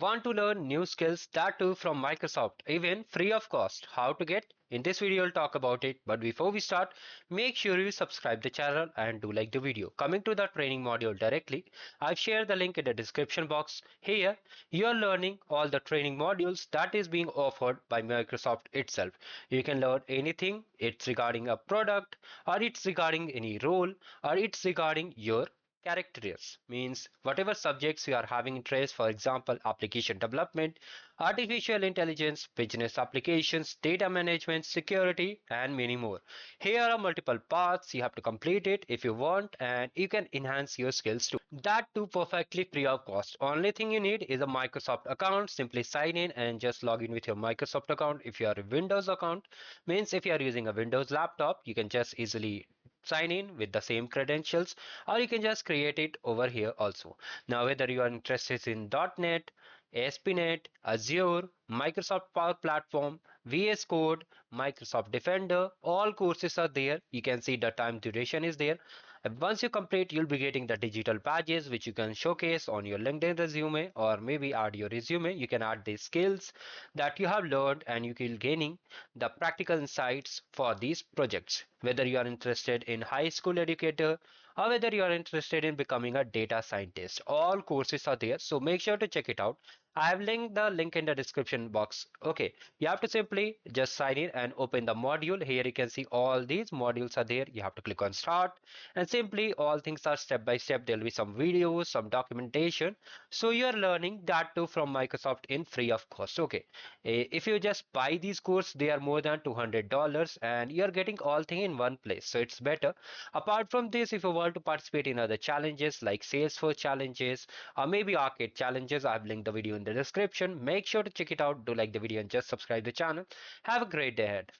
Want to learn new skills that too from Microsoft, even free of cost? How to get? In this video, I'll talk about it. But before we start, make sure you subscribe the channel and do like the video. Coming to the training module directly, I've shared the link in the description box. Here, you're learning all the training modules that is being offered by Microsoft itself. You can learn anything. It's regarding a product, or it's regarding any role, or it's regarding your characters, means whatever subjects you are having interest, for example application development, artificial intelligence, business applications, data management, security, and many more. Here are multiple paths you have to complete it if you want, and you can enhance your skills too, that too perfectly free of cost. Only thing you need is a Microsoft account. Simply sign in and just log in with your Microsoft account. If you are a Windows account, means if you are using a Windows laptop, you can just easily sign in with the same credentials, or you can just create it over here also. Now whether you are interested in .NET, ASP.NET, Azure, Microsoft Power Platform, VS Code, Microsoft Defender, all courses are there. You can see the time duration is there. And once you complete, you'll be getting the digital badges which you can showcase on your LinkedIn resume, or maybe add your resume. You can add the skills that you have learned, and you will gaining the practical insights for these projects. Whether you are interested in high school educator, or whether you are interested in becoming a data scientist, all courses are there, so make sure to check it out. I have linked the link in the description box. Okay, you have to simply just sign in and open the module. Here you can see all these modules are there. You have to click on start, and simply all things are step by step. There will be some videos, some documentation, so you are learning that too from Microsoft in free of cost. Okay, if you just buy these courses, they are more than $200, and you are getting all thing in one place, so it's better. Apart from this, if you want to participate in other challenges like Salesforce challenges, or maybe arcade challenges, I have linked the video in the description. Make sure to check it out, do like the video, and just subscribe the channel. Have a great day ahead.